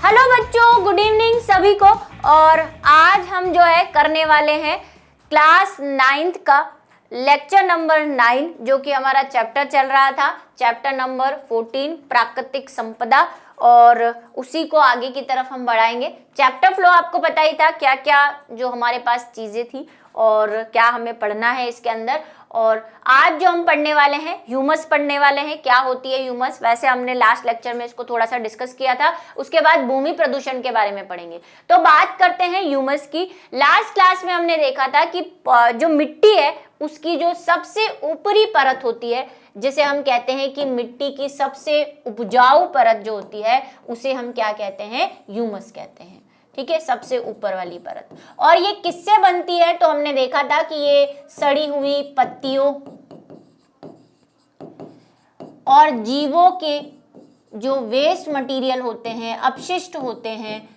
Hello बच्चों, good evening सभी को। और आज हम जो है करने वाले हैं क्लास 9th का लेक्चर नंबर 9, जो कि हमारा चैप्टर चल रहा था, चैप्टर नंबर 14 प्राकृतिक संपदा, और उसी को आगे की तरफ हम बढ़ाएंगे। चैप्टर फ्लो आपको पता ही था, क्या क्या जो हमारे पास चीजें थी और क्या हमें पढ़ना है इसके अंदर। और आज जो हम पढ़ने वाले हैं, ह्यूमस पढ़ने वाले हैं। क्या होती है ह्यूमस? वैसे हमने लास्ट लेक्चर में इसको थोड़ा सा डिस्कस किया था, उसके बाद भूमि प्रदूषण के बारे में पढ़ेंगे। तो बात करते हैं ह्यूमस की। लास्ट क्लास में हमने देखा था कि जो मिट्टी है उसकी जो सबसे ऊपरी परत होती है, जिसे हम कहते हैं कि मिट्टी की सबसे उपजाऊ परत जो होती है, उसे हम क्या कहते हैं? ह्यूमस कहते हैं। ठीक है, सबसे ऊपर वाली परत। और ये किससे बनती है? तो हमने देखा था कि ये सड़ी हुई पत्तियों और जीवों के जो वेस्ट मटेरियल होते हैं, अपशिष्ट होते हैं,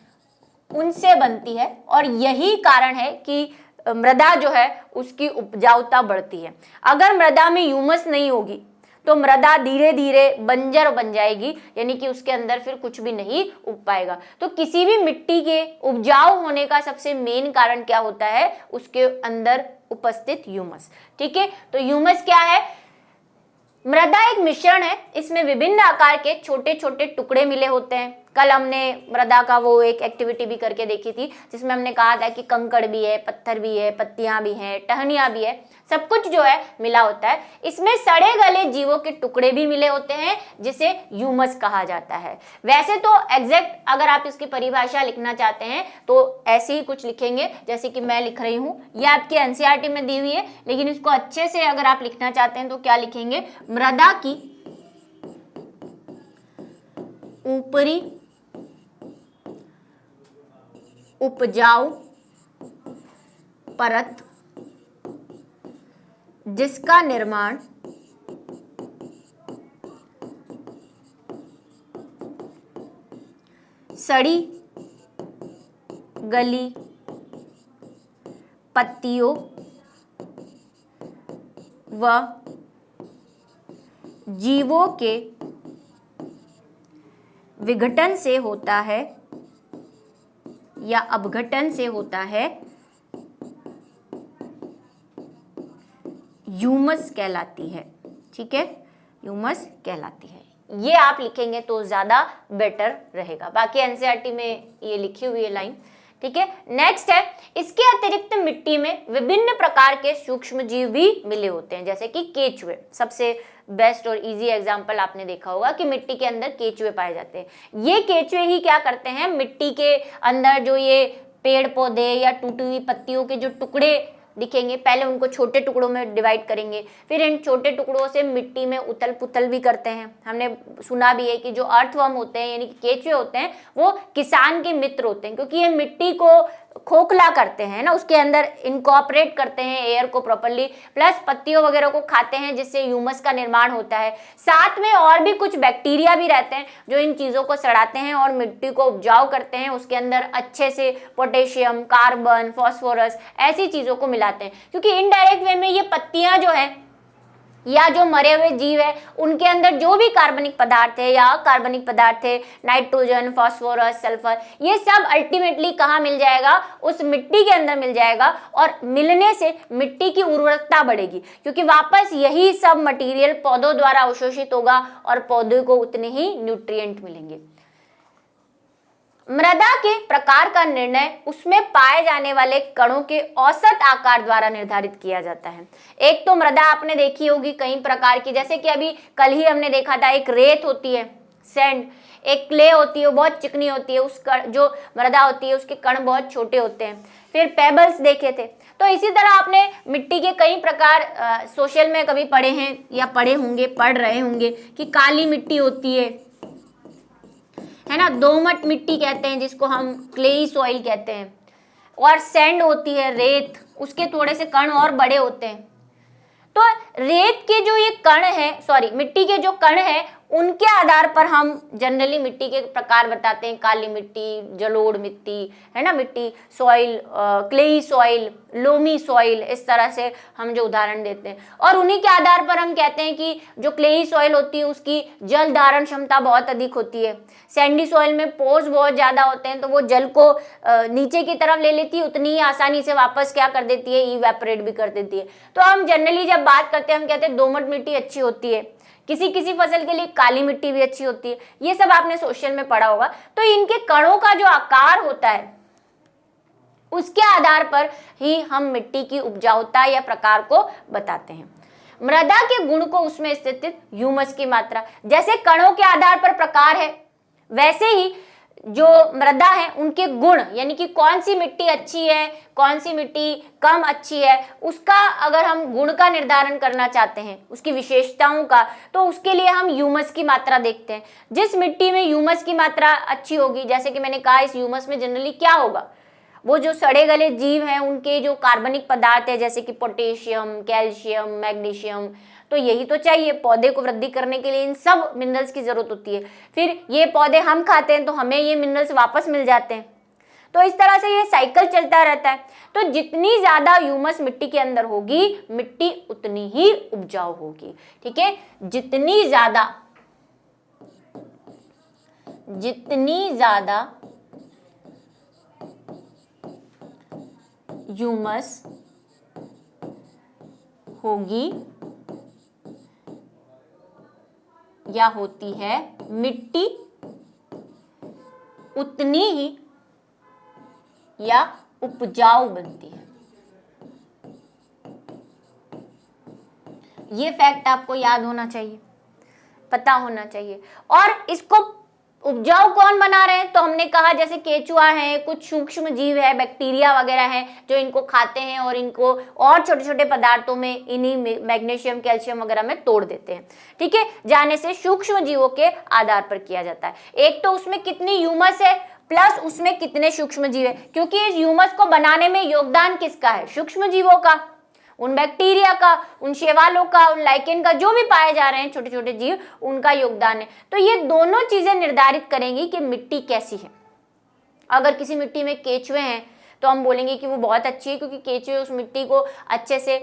उनसे बनती है। और यही कारण है कि मृदा जो है उसकी उपजाऊता बढ़ती है। अगर मृदा में ह्यूमस नहीं होगी तो मृदा धीरे धीरे बंजर बन जाएगी, यानी कि उसके अंदर फिर कुछ भी नहीं उग पाएगा। तो किसी भी मिट्टी के उपजाऊ होने का सबसे मेन कारण क्या होता है? उसके अंदर उपस्थित ह्यूमस। ठीक है, तो ह्यूमस क्या है? मृदा एक मिश्रण है, इसमें विभिन्न आकार के छोटे छोटे टुकड़े मिले होते हैं। कल हमने मृदा का वो एक एक्टिविटी भी करके देखी थी, जिसमें हमने कहा था कि कंकड़ भी है, पत्थर भी है, पत्तियां भी हैं, टहनियां भी है, सब कुछ जो है मिला होता है। इसमें सड़े गले जीवों के टुकड़े भी मिले होते हैं, जिसे ह्यूमस कहा जाता है। वैसे तो एग्जैक्ट अगर आप इसकी परिभाषा लिखना चाहते हैं तो ऐसे ही कुछ लिखेंगे, जैसे कि मैं लिख रही हूँ। ये आपके एनसीईआरटी में दी हुई है, लेकिन इसको अच्छे से अगर आप लिखना चाहते हैं तो क्या लिखेंगे? मृदा की ऊपरी उपजाऊ परत, जिसका निर्माण सड़ी गली पत्तियों व जीवों के विघटन से होता है या अपघटन से होता है, ह्यूमस कहलाती है। ठीक है, ह्यूमस कहलाती है। ये आप लिखेंगे तो ज्यादा बेटर रहेगा। बाकी एनसीईआरटी में ये लिखी हुई है लाइन। ठीक है, नेक्स्ट है, इसके अतिरिक्त मिट्टी में विभिन्न प्रकार के सूक्ष्म जीव भी मिले होते हैं, जैसे कि केचुए। सबसे बेस्ट और इजी एग्जांपल आपने देखा होगा कि मिट्टी के अंदर केचुए पाए जाते हैं। ये केचुए ही क्या करते हैं? मिट्टी के अंदर जो ये पेड़ पौधे या टूटी हुई पत्तियों के जो टुकड़े दिखेंगे, पहले उनको छोटे टुकड़ों में डिवाइड करेंगे, फिर इन छोटे टुकड़ों से मिट्टी में उथल पुथल भी करते हैं। हमने सुना भी है कि जो अर्थवर्म होते हैं, यानी कि केचुए होते हैं, वो किसान के मित्र होते हैं, क्योंकि ये मिट्टी को खोखला करते हैं ना, उसके अंदर इनकॉर्पोरेट करते हैं एयर को प्रॉपर्ली, प्लस पत्तियों वगैरह को खाते हैं, जिससे ह्यूमस का निर्माण होता है। साथ में और भी कुछ बैक्टीरिया भी रहते हैं जो इन चीजों को सड़ाते हैं और मिट्टी को उपजाऊ करते हैं। उसके अंदर अच्छे से पोटेशियम, कार्बन, फास्फोरस ऐसी चीजों को मिलाते हैं, क्योंकि इनडायरेक्ट वे में ये पत्तियां जो है या जो मरे हुए जीव है, उनके अंदर जो भी कार्बनिक पदार्थ है या अकार्बनिक पदार्थ है, नाइट्रोजन, फास्फोरस, सल्फर, ये सब अल्टीमेटली कहाँ मिल जाएगा? उस मिट्टी के अंदर मिल जाएगा। और मिलने से मिट्टी की उर्वरकता बढ़ेगी, क्योंकि वापस यही सब मटेरियल पौधों द्वारा अवशोषित होगा और पौधे को उतने ही न्यूट्रिएंट मिलेंगे। मृदा के प्रकार का निर्णय उसमें पाए जाने वाले कणों के औसत आकार द्वारा निर्धारित किया जाता है। एक तो मृदा आपने देखी होगी कई प्रकार की, जैसे कि अभी कल ही हमने देखा था, एक रेत होती है, सैंड, एक क्ले होती है, वो बहुत चिकनी होती है, उस जो मृदा होती है उसके कण बहुत छोटे होते हैं। फिर पेबल्स देखे थे। तो इसी तरह आपने मिट्टी के कई प्रकार सोशल में कभी पढ़े हैं या पढ़े होंगे, पढ़ रहे होंगे कि काली मिट्टी होती है ना, दोमट मिट्टी कहते हैं जिसको हम क्लेई सॉइल कहते हैं, और सैंड होती है, रेत, उसके थोड़े से कण और बड़े होते हैं। तो रेत के जो ये कण है, सॉरी, मिट्टी के जो कण है, उनके आधार पर हम जनरली मिट्टी के प्रकार बताते हैं, काली मिट्टी, जलोढ़ मिट्टी, है ना, मिट्टी soil, clayey soil, loamy soil, इस तरह से हम जो उदाहरण देते हैं। और उन्हीं के आधार पर हम कहते हैं कि जो क्लेई सॉइल होती है उसकी जल धारण क्षमता बहुत अधिक होती है। सैंडी सॉइल में पोर्स बहुत ज्यादा होते हैं, तो वो जल को नीचे की तरफ ले लेती है, उतनी ही आसानी से वापस क्या कर देती है, इवेपोरेट भी कर देती है। तो हम जनरली जब बात करते हैं हम कहते हैं दोमट मिट्टी अच्छी होती है, किसी किसी फसल के लिए काली मिट्टी भी अच्छी होती है। ये सब आपने सोशल में पढ़ा होगा। तो इनके कणों का जो आकार होता है उसके आधार पर ही हम मिट्टी की उपजाऊता या प्रकार को बताते हैं। मृदा के गुण को उसमें स्थित ह्यूमस की मात्रा, जैसे कणों के आधार पर प्रकार है, वैसे ही जो मृदा है उनके गुण, यानी कि कौन सी मिट्टी अच्छी है, कौन सी मिट्टी कम अच्छी है, उसका अगर हम गुण का निर्धारण करना चाहते हैं, उसकी विशेषताओं का, तो उसके लिए हम ह्यूमस की मात्रा देखते हैं। जिस मिट्टी में ह्यूमस की मात्रा अच्छी होगी, जैसे कि मैंने कहा, इस ह्यूमस में जनरली क्या होगा, वो जो सड़े गले जीव हैं उनके जो कार्बनिक पदार्थ है, जैसे कि पोटेशियम, कैल्शियम, मैग्नीशियम, तो यही तो चाहिए पौधे को वृद्धि करने के लिए। इन सब मिनरल्स की जरूरत होती है। फिर ये पौधे हम खाते हैं तो हमें ये मिनरल्स वापस मिल जाते हैं। तो इस तरह से ये साइकिल चलता रहता है। तो जितनी ज्यादा ह्यूमस मिट्टी के अंदर होगी, मिट्टी उतनी ही उपजाऊ होगी। ठीक है, जितनी ज्यादा ह्यूमस होगी या होती है मिट्टी, उतनी ही या उपजाऊ बनती है। ये फैक्ट आपको याद होना चाहिए, पता होना चाहिए। और इसको उपजाऊ कौन बना रहे हैं, तो हमने कहा जैसे केचुआ है, कुछ सूक्ष्म जीव है, बैक्टीरिया वगैरह हैं जो इनको खाते हैं और इनको और छोटे छोटे पदार्थों में, इन्हीं मैग्नीशियम, कैल्शियम वगैरह में तोड़ देते हैं। ठीक है, जाने से सूक्ष्म जीवों के आधार पर किया जाता है। एक तो उसमें कितनी ह्यूमस है प्लस उसमें कितने सूक्ष्म जीव है, क्योंकि इस ह्यूमस को बनाने में योगदान किसका है, सूक्ष्म जीवों का, उन बैक्टीरिया का, उन शैवालों का, उन लाइकेन का, जो भी पाए जा रहे हैं छोटे छोटे जीव, उनका योगदान है। तो ये दोनों चीजें निर्धारित करेंगी कि मिट्टी कैसी है। अगर किसी मिट्टी में केचुए हैं तो हम बोलेंगे कि वो बहुत अच्छी है, क्योंकि केचुए उस मिट्टी को अच्छे से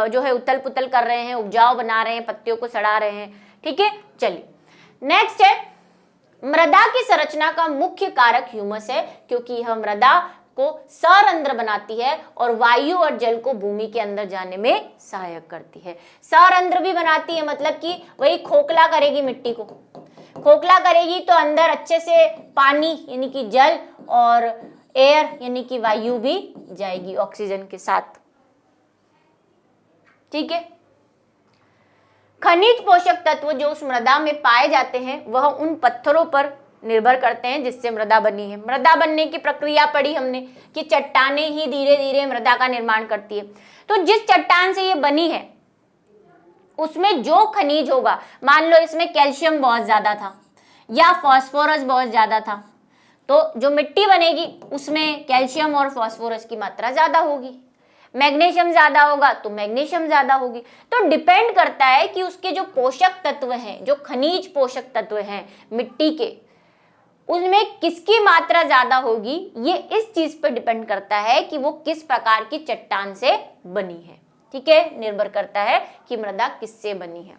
जो है उथल पुथल कर रहे हैं, उपजाऊ बना रहे हैं, पत्तियों को सड़ा रहे हैं। ठीक है, चलिए नेक्स्ट है, मृदा की संरचना का मुख्य कारक ह्यूमस है, क्योंकि यह मृदा को सरंध्र बनाती है और वायु और जल को भूमि के अंदर जाने में सहायक करती है। सरंध्र भी बनाती है, मतलब कि वही खोखला करेगी, मिट्टी को खोखला करेगी तो अंदर अच्छे से पानी यानी कि जल और एयर यानी कि वायु भी जाएगी ऑक्सीजन के साथ। ठीक है, खनिज पोषक तत्व जो उस मृदा में पाए जाते हैं वह उन पत्थरों पर निर्भर करते हैं जिससे मृदा बनी है। मृदा बनने की प्रक्रिया पढ़ी हमने कि चट्टानें ही धीरे धीरे मृदा का निर्माण करती है। तो जिस चट्टान से ये बनी है उसमें जो खनिज होगा, मान लो इसमें कैल्शियम बहुत ज्यादा था या फास्फोरस बहुत ज्यादा था, तो जो मिट्टी बनेगी उसमें कैल्शियम और फास्फोरस की मात्रा ज्यादा होगी। मैग्नीशियम ज्यादा होगा तो मैग्नीशियम ज्यादा होगी। तो डिपेंड करता है कि उसके जो पोषक तत्व हैं, जो खनिज पोषक तत्व हैं मिट्टी के, उनमें किसकी मात्रा ज्यादा होगी। ये इस चीज पर डिपेंड करता है कि वो किस प्रकार की चट्टान से बनी है। ठीक है, निर्भर करता है कि मृदा किससे बनी है।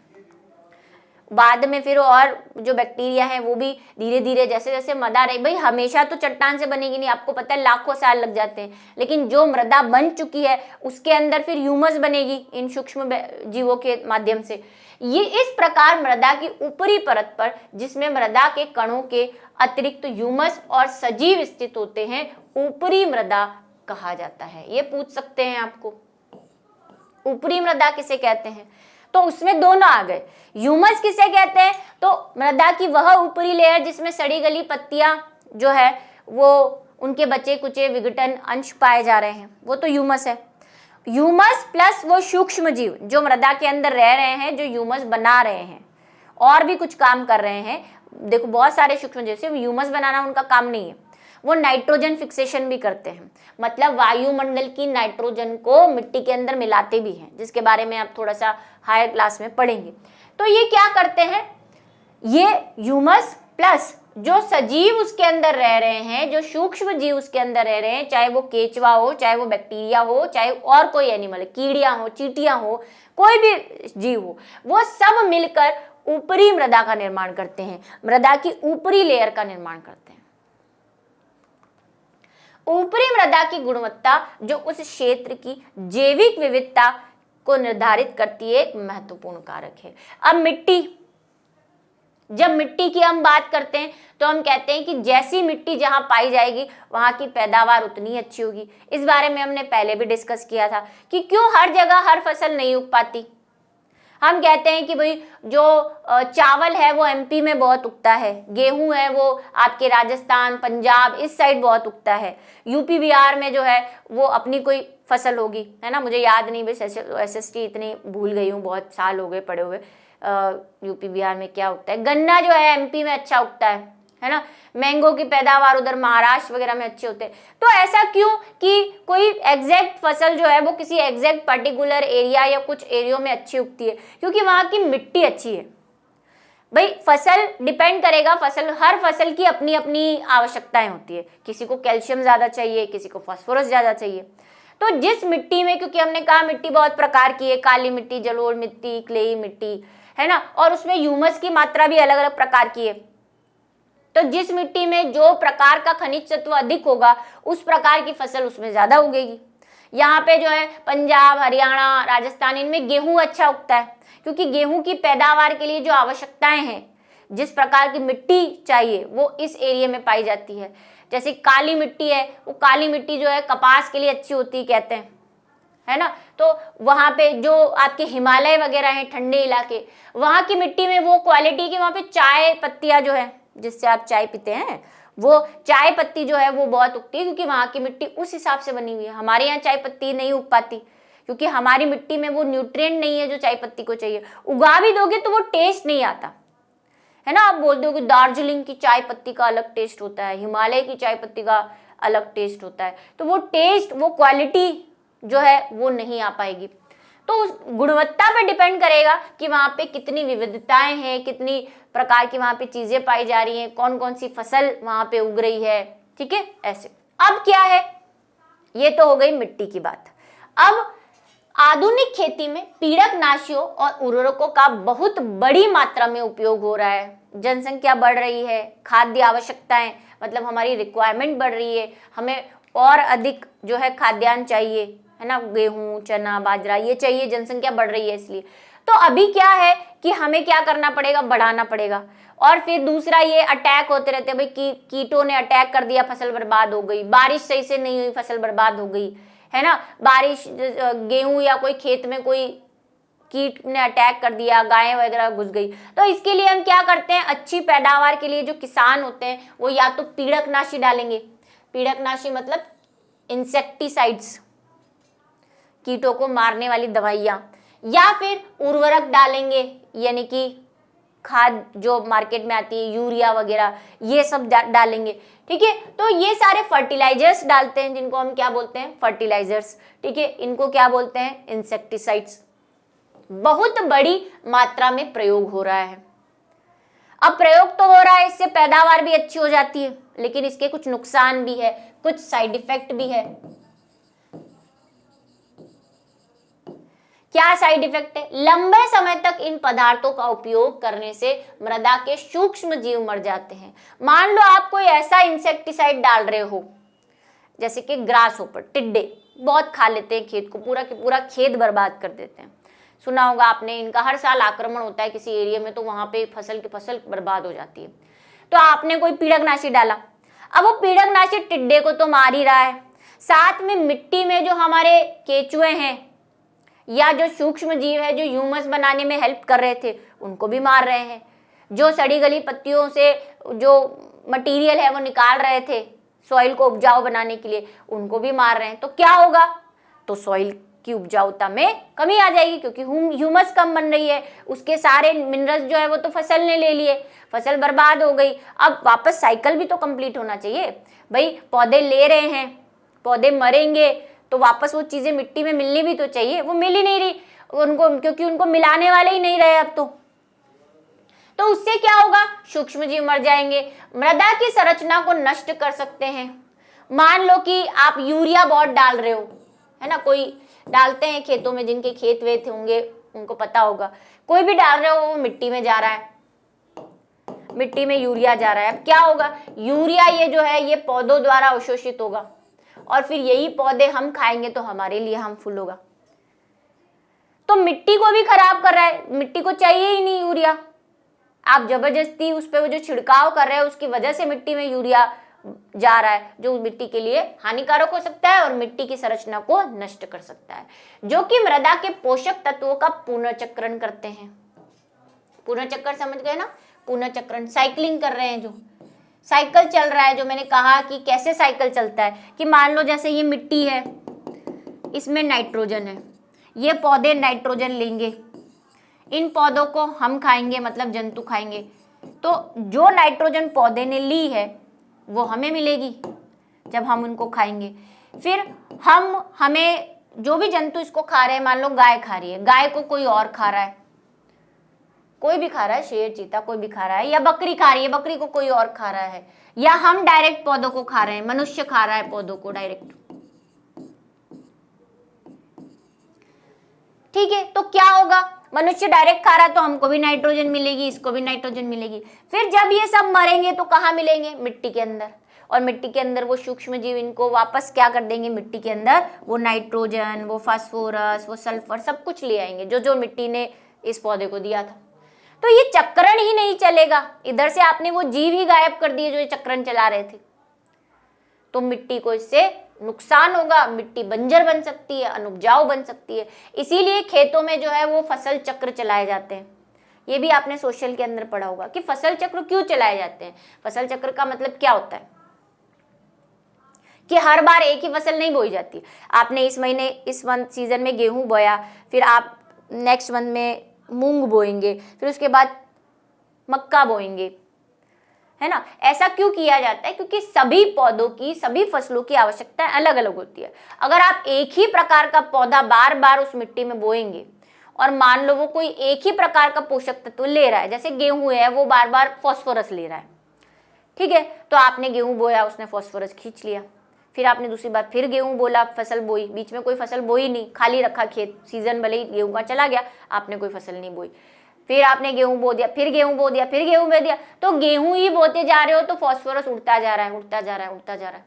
बाद में फिर और जो बैक्टीरिया है वो भी धीरे धीरे जैसे जैसे मृदा रही, भाई हमेशा तो चट्टान से बनेगी नहीं, आपको पता है लाखों साल लग जाते हैं, लेकिन जो मृदा बन चुकी है उसके अंदर फिर ह्यूमस बनेगी इन सूक्ष्म जीवों के माध्यम से। ये इस प्रकार मृदा की ऊपरी परत पर, जिसमें मृदा के कणों के अतिरिक्त ह्यूमस और सजीव स्थित होते हैं, ऊपरी मृदा कहा जाता है। ये पूछ सकते हैं आपको, ऊपरी मृदा किसे कहते हैं, तो उसमें दोनों आ गए। ह्यूमस किसे कहते हैं, तो मृदा की वह ऊपरी लेयर जिसमें सड़ी गली पत्तियां जो है वो उनके बचे कुचे विघटन अंश पाए जा रहे हैं, वो तो ह्यूमस है। ह्यूमस प्लस वो सूक्ष्म जीव जो मृदा के अंदर रह रहे हैं, जो ह्यूमस बना रहे हैं और भी कुछ काम कर रहे हैं। देखो बहुत सारे सूक्ष्म जीव, सिर्फ ह्यूमस बनाना उनका काम नहीं है, वो नाइट्रोजन फिक्सेशन भी करते हैं, मतलब वायुमंडल की नाइट्रोजन को मिट्टी के अंदर मिलाते भी हैं, जिसके बारे में आप थोड़ा सा हायर क्लास में पढ़ेंगे। तो ये क्या करते हैं, ये ह्यूमस प्लस जो सजीव उसके अंदर रह रहे हैं, जो सूक्ष्म जीव उसके अंदर रह रहे हैं, चाहे वो केचुआ हो, चाहे वो बैक्टीरिया हो, चाहे और कोई एनिमल, कीड़ियां हो, चींटियां हो, कोई भी जीव हो, वो सब मिलकर ऊपरी मृदा का निर्माण करते हैं, मृदा की ऊपरी लेयर का निर्माण करते हैं। ऊपरी मृदा की गुणवत्ता जो उस क्षेत्र की जैविक विविधता को निर्धारित करती है, एक महत्वपूर्ण कारक है। अब मिट्टी, जब मिट्टी की हम बात करते हैं तो हम कहते हैं कि जैसी मिट्टी जहां पाई जाएगी वहां की पैदावार उतनी अच्छी होगी। इस बारे में हमने पहले भी डिस्कस किया था कि क्यों हर जगह हर फसल नहीं उग पाती। हम कहते हैं कि भाई जो चावल है वो एमपी में बहुत उगता है, गेहूं है वो आपके राजस्थान, पंजाब इस साइड बहुत उगता है, यूपी बिहार में जो है वो अपनी कोई फसल होगी, है ना, मुझे याद नहीं, बस एसएसटी इतनी भूल गई हूँ, बहुत साल हो गए पढ़े हुए। यूपी बिहार में क्या उगता है, गन्ना जो है एमपी में अच्छा उगता है ना, मैंगो की पैदावार उधर महाराष्ट्र वगैरह में अच्छे होते हैं। तो ऐसा क्यों कि कोई एग्जैक्ट फसल जो है वो किसी एग्जैक्ट पर्टिकुलर एरिया या कुछ एरियो में अच्छी उगती है? क्योंकि वहां की मिट्टी अच्छी है। भाई फसल डिपेंड करेगा, फसल, हर फसल की अपनी अपनी आवश्यकताएं होती है, किसी को कैल्शियम ज्यादा चाहिए, किसी को फास्फोरस ज्यादा चाहिए। तो जिस मिट्टी में, क्योंकि हमने कहा मिट्टी बहुत प्रकार की है, काली मिट्टी, जलोढ़ मिट्टी, क्लेई मिट्टी, है ना, और उसमें ह्यूमस की मात्रा भी अलग अलग प्रकार की है। तो जिस मिट्टी में जो प्रकार का खनिज तत्व अधिक होगा उस प्रकार की फसल उसमें ज्यादा उगेगी। यहाँ पे जो है पंजाब, हरियाणा, राजस्थान, इनमें गेहूं अच्छा उगता है, क्योंकि गेहूं की पैदावार के लिए जो आवश्यकताएं हैं, जिस प्रकार की मिट्टी चाहिए वो इस एरिया में पाई जाती है। जैसे काली मिट्टी है, वो काली मिट्टी जो है कपास के लिए अच्छी होती है कहते हैं, है ना। तो वहां पे जो आपके हिमालय वगैरह हैं, ठंडे इलाके, वहां की मिट्टी में वो क्वालिटी की, वहां पे चाय पत्तियां जो है जिससे आप चाय पीते हैं, वो चाय पत्ती जो है वो बहुत उगती है, क्योंकि वहां की मिट्टी उस हिसाब से बनी हुई है। हमारे यहाँ चाय पत्ती नहीं उग पाती, क्योंकि हमारी मिट्टी में वो न्यूट्रिएंट नहीं है जो चाय पत्ती को चाहिए। उगा भी दोगे तो वो टेस्ट नहीं आता, है ना। आप बोल दोगे दार्जिलिंग की चाय पत्ती का अलग टेस्ट होता है, हिमालय की चाय पत्ती का अलग टेस्ट होता है, तो वो टेस्ट, वो क्वालिटी जो है वो नहीं आ पाएगी। तो उस गुणवत्ता पे डिपेंड करेगा कि वहां पे कितनी विविधताएं हैं, कितनी प्रकार की वहां पे चीजें पाई जा रही हैं, कौन कौन सी फसल वहां पे उग रही है, ठीक है, ऐसे। अब क्या है, ये तो हो गई मिट्टी की बात। अब आधुनिक खेती में पीड़कनाशियों और उर्वरकों का बहुत बड़ी मात्रा में उपयोग हो रहा है। जनसंख्या बढ़ रही है, खाद्य आवश्यकताएं, मतलब हमारी रिक्वायरमेंट बढ़ रही है, हमें और अधिक जो है खाद्यान्न चाहिए, है ना, गेहूं, चना, बाजरा ये चाहिए, जनसंख्या बढ़ रही है इसलिए। तो अभी क्या है कि हमें क्या करना पड़ेगा, बढ़ाना पड़ेगा। और फिर दूसरा ये अटैक होते रहते हैं, भाई कीटों ने अटैक कर दिया, फसल बर्बाद हो गई, बारिश सही से नहीं हुई, फसल बर्बाद हो गई, है ना, बारिश, गेहूं या कोई खेत में कोई कीट ने अटैक कर दिया, गायें वगैरह घुस गई। तो इसके लिए हम क्या करते हैं, अच्छी पैदावार के लिए जो किसान होते हैं वो या तो पीड़कनाशी डालेंगे, पीड़कनाशी मतलब इंसेक्टिसाइड्स, कीटों को मारने वाली दवाइयां, या फिर उर्वरक डालेंगे, यानी कि खाद जो मार्केट में आती है, यूरिया वगैरह, ये सब डालेंगे, ठीक है। तो ये सारे फर्टिलाइजर्स डालते हैं, जिनको हम क्या बोलते हैं, फर्टिलाइजर्स, ठीक है, इनको क्या बोलते हैं, इंसेक्टिसाइड्स। बहुत बड़ी मात्रा में प्रयोग हो रहा है। अब प्रयोग तो हो रहा है, इससे पैदावार भी अच्छी हो जाती है, लेकिन इसके कुछ नुकसान भी है, कुछ साइड इफेक्ट भी है। क्या साइड इफेक्ट है, लंबे समय तक इन पदार्थों का उपयोग करने से मृदा के सूक्ष्म जीव मर जाते हैं। मान लो आप कोई ऐसा इंसेक्टिसाइड डाल रहे हो, जैसे कि ग्रास होपर, टिड्डे बहुत खा लेते हैं खेत को, पूरा के पूरा खेत बर्बाद कर देते हैं, सुना होगा आपने, इनका हर साल आक्रमण होता है किसी एरिया में, तो वहां पे फसल की फसल बर्बाद हो जाती है। तो आपने कोई पीड़कनाशी डाला, अब वो पीड़कनाशी टिड्डे को तो मार ही रहा है, साथ में मिट्टी में जो हमारे केचुए हैं या जो सूक्ष्म जीव है जो ह्यूमस बनाने में हेल्प कर रहे थे उनको भी मार रहे हैं, जो सड़ी गली पत्तियों से जो मटेरियल है वो निकाल रहे थे सॉइल को उपजाऊ बनाने के लिए, उनको भी मार रहे हैं। तो क्या होगा, तो सॉइल की उपजाऊता में कमी आ जाएगी, क्योंकि ह्यूमस कम बन रही है, उसके सारे मिनरल्स जो है वो तो फसल ने ले लिए, फसल बर्बाद हो गई। अब वापस साइकिल भी तो कंप्लीट होना चाहिए भाई, पौधे ले रहे हैं, पौधे मरेंगे तो वापस वो चीजें मिट्टी में मिलनी भी तो चाहिए, वो मिल ही नहीं रही उनको, क्योंकि उनको मिलाने वाले ही नहीं रहे अब तो तो उससे क्या होगा, सूक्ष्म जीव मर जाएंगे, मृदा की संरचना को नष्ट कर सकते हैं। मान लो कि आप यूरिया बहुत डाल रहे हो, है ना, कोई डालते हैं खेतों में, जिनके खेत वेत होंगे उनको पता होगा, कोई भी डाल रहे हो वो मिट्टी में जा रहा है, मिट्टी में यूरिया जा रहा है। अब क्या होगा, यूरिया ये जो है ये पौधों द्वारा अवशोषित होगा और फिर यही पौधे हम खाएंगे तो हमारे लिए हार्मफुल होगा। तो मिट्टी को भी खराब कर रहा है, मिट्टी को चाहिए ही नहीं यूरिया, आप जबरदस्ती उस पर वो जो छिड़काव कर रहे हैं उसकी वजह से मिट्टी में यूरिया जा रहा है, जो मिट्टी के लिए हानिकारक हो सकता है और मिट्टी की संरचना को नष्ट कर सकता है, जो कि मृदा के पोषक तत्वों का पुनर्चक्रण करते हैं। पुनर्चक्रण समझ गए ना, पुनर्चक्रण साइकिलिंग कर रहे हैं, जो साइकिल चल रहा है, जो मैंने कहा कि कैसे साइकिल चलता है कि मान लो जैसे ये मिट्टी है, इसमें नाइट्रोजन है, ये पौधे नाइट्रोजन लेंगे, इन पौधों को हम खाएंगे, मतलब जंतु खाएंगे, तो जो नाइट्रोजन पौधे ने ली है वो हमें मिलेगी जब हम उनको खाएंगे। फिर हमें जो भी जंतु इसको खा रहे हैं, मान लो गाय खा रही है, गाय को कोई और खा रहा है, कोई भी खा रहा है, शेर चीता कोई भी खा रहा है, या बकरी खा रही है, बकरी को कोई और खा रहा है, या हम डायरेक्ट पौधों को खा रहे हैं, मनुष्य खा रहा है पौधों को डायरेक्ट। ठीक है, तो क्या होगा, मनुष्य डायरेक्ट खा रहा है तो हमको भी नाइट्रोजन मिलेगी, इसको भी नाइट्रोजन मिलेगी। फिर जब ये सब मरेंगे तो कहाँ मिलेंगे, मिट्टी के अंदर, और मिट्टी के अंदर वो सूक्ष्म जीव इनको वापस क्या कर देंगे, मिट्टी के अंदर वो नाइट्रोजन, वो फास्फोरस, वो सल्फर सब कुछ ले आएंगे जो जो मिट्टी ने इस पौधे को दिया था। तो ये चक्रण ही नहीं चलेगा, इधर से आपने वो जीव ही गायब कर दिए जो ये चक्रण चला रहे थे, तो मिट्टी को इससे नुकसान होगा, मिट्टी बंजर बन सकती है, अनुपजाऊ बन सकती है। इसीलिए खेतों में जो है वो फसल चक्र चलाए जाते हैं। ये भी आपने सोशल के अंदर पढ़ा होगा कि फसल चक्र क्यों चलाए जाते हैं। फसल चक्र का मतलब क्या होता है कि हर बार एक ही फसल नहीं बोई जाती। आपने इस महीने, इस मंथ सीजन में गेहूं बोया, फिर आप नेक्स्ट मंथ में मूंग बोएंगे, फिर उसके बाद मक्का बोएंगे, है ना। ऐसा क्यों किया जाता है, क्योंकि सभी पौधों की, सभी फसलों की आवश्यकता अलग अलग होती है। अगर आप एक ही प्रकार का पौधा बार बार उस मिट्टी में बोएंगे और मान लो वो कोई एक ही प्रकार का पोषक तत्व ले रहा है, जैसे गेहूं है वो बार बार फॉस्फोरस ले रहा है, ठीक है, तो आपने गेहूं बोया, उसने फॉस्फोरस खींच लिया, फिर आपने दूसरी बार फिर गेहूं बोला, फसल बोई, बीच में कोई फसल बोई नहीं, खाली रखा खेत, सीजन भले ही गेहूं का चला गया, आपने कोई फसल नहीं बोई, फिर आपने गेहूं बो दिया, फिर गेहूं बो दिया, फिर गेहूं बो दिया, तो गेहूं ही बोते जा रहे हो तो फॉस्फोरस उड़ता जा रहा है, उड़ता जा रहा है, उड़ता जा रहा है,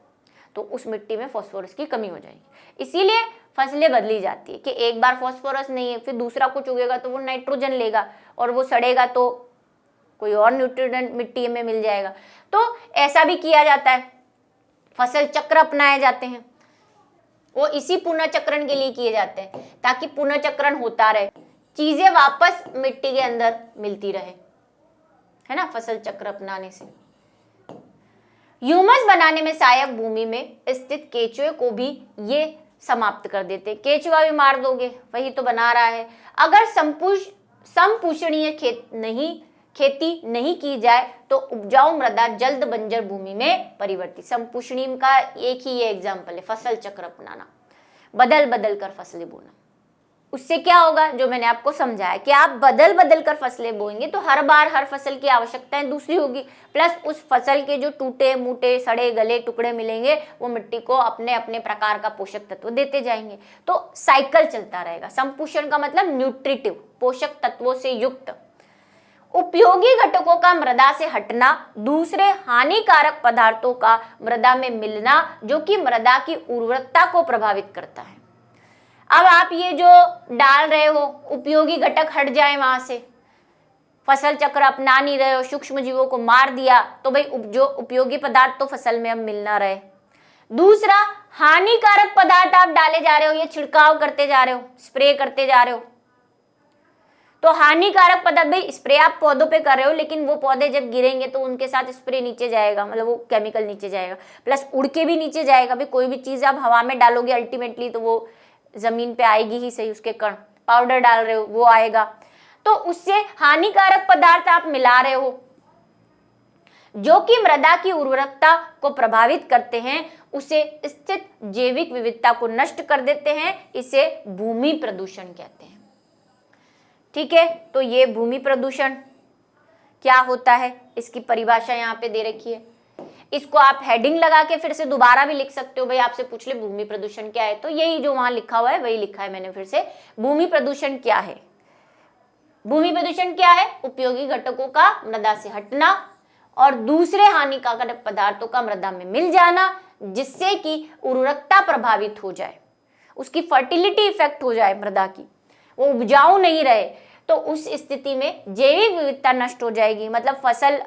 तो उस मिट्टी में फॉस्फोरस की कमी हो जाएगी। इसीलिए फसलें बदली जाती है कि एक बार फॉस्फोरस नहीं है, फिर दूसरा कुछ उगेगा तो वो नाइट्रोजन लेगा और वो सड़ेगा तो कोई और न्यूट्रिएंट मिट्टी में मिल जाएगा। तो ऐसा भी किया जाता है, फसल चक्र अपनाए जाते हैं, वो इसी पुनर्चक्रण के लिए किए जाते हैं ताकि पुनर्चक्रण होता रहे, चीजें वापस मिट्टी के अंदर मिलती रहे, है ना, फसल चक्र अपनाने से। ह्यूमस बनाने में सहायक भूमि में स्थित केचुए को भी ये समाप्त कर देते। केचुआ भी मार दोगे, वही तो बना रहा है। अगर समपोषणीय खेती नहीं की जाए तो उपजाऊ मृदा जल्द बंजर भूमि में परिवर्तित। समपोषणी का एक ही ये एग्जाम्पल है, फसल चक्र अपनाना, बदल बदल कर फसलें बोना। उससे क्या होगा, जो मैंने आपको समझाया कि आप बदल बदल कर फसलें बोएंगे तो हर बार हर फसल की आवश्यकताएं दूसरी होगी, प्लस उस फसल के जो टूटे मूटे सड़े गले टुकड़े मिलेंगे वो मिट्टी को अपने अपने प्रकार का पोषक तत्व देते जाएंगे, तो साइकिल चलता रहेगा। संपोषण का मतलब न्यूट्रिटिव, पोषक तत्वों से युक्त। उपयोगी घटकों का मृदा से हटना, दूसरे हानिकारक पदार्थों का मृदा में मिलना जो कि मृदा की उर्वरकता को प्रभावित करता है। अब आप ये जो डाल रहे हो उपयोगी घटक हट जाए वहां से, फसल चक्र अपना नहीं रहे हो, सूक्ष्म जीवों को मार दिया, तो भाई जो उपयोगी पदार्थ तो फसल में अब मिल ना रहे। दूसरा, हानिकारक पदार्थ आप डाले जा रहे हो, ये छिड़काव करते जा रहे हो, स्प्रे करते जा रहे हो, तो हानिकारक पदार्थ, भाई स्प्रे आप पौधों पे कर रहे हो लेकिन वो पौधे जब गिरेंगे तो उनके साथ स्प्रे नीचे जाएगा, मतलब वो केमिकल नीचे जाएगा, प्लस उड़ के भी नीचे जाएगा। भाई कोई भी चीज आप हवा में डालोगे अल्टीमेटली तो वो जमीन पे आएगी ही सही, उसके कण, पाउडर डाल रहे हो वो आएगा, तो उससे हानिकारक पदार्थ आप मिला रहे हो जो कि मृदा की उर्वरकता को प्रभावित करते हैं, उसे स्थित जैविक विविधता को नष्ट कर देते हैं, इसे भूमि प्रदूषण कहते हैं। ठीक है, तो ये भूमि प्रदूषण क्या होता है, इसकी परिभाषा यहाँ पे दे रखी है। इसको आप हेडिंग लगा के फिर से दोबारा भी लिख सकते हो, भाई आपसे पूछ ले भूमि प्रदूषण क्या है, तो यही जो वहां लिखा हुआ है वही लिखा है मैंने फिर से। भूमि प्रदूषण क्या है? भूमि प्रदूषण क्या है? उपयोगी घटकों का मृदा से हटना और दूसरे हानिकारक पदार्थों का मृदा में मिल जाना, जिससे कि उर्वरकता प्रभावित हो जाए, उसकी फर्टिलिटी इफेक्ट हो जाए मृदा की, वो उपजाऊ नहीं रहे, तो उस स्थिति में जैविक विविधता नष्ट हो जाएगी। मतलब फसल,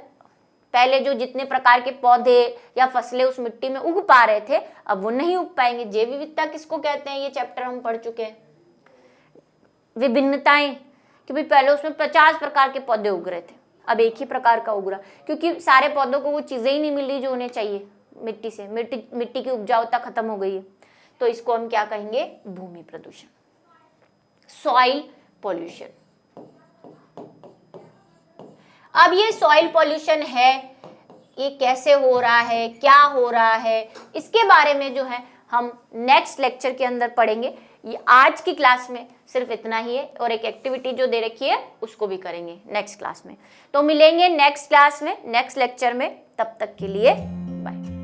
पहले जो जितने प्रकार के पौधे या फसलें उस मिट्टी में उग पा रहे थे, अब वो नहीं उग पाएंगे। जैव विविधता किसको कहते हैं, ये चैप्टर हम पढ़ चुके हैं। विभिन्नताएं, कि भाई पहले उसमें 50 प्रकार के पौधे उग रहे थे, अब एक ही प्रकार का उग रहा, क्योंकि सारे पौधों को वो चीजें ही नहीं मिल रही जो उन्हें चाहिए मिट्टी से, मिट्टी की उपजाऊता खत्म हो गई है। तो इसको हम क्या कहेंगे? भूमि प्रदूषण, सॉइल पॉल्यूशन। अब ये सॉइल पॉल्यूशन है, ये कैसे हो रहा है, क्या हो रहा है, इसके बारे में जो है हम नेक्स्ट लेक्चर के अंदर पढ़ेंगे। ये आज की क्लास में सिर्फ इतना ही है, और एक एक्टिविटी जो दे रखी है उसको भी करेंगे नेक्स्ट क्लास में। तो मिलेंगे नेक्स्ट क्लास में, नेक्स्ट लेक्चर में। तब तक के लिए बाय।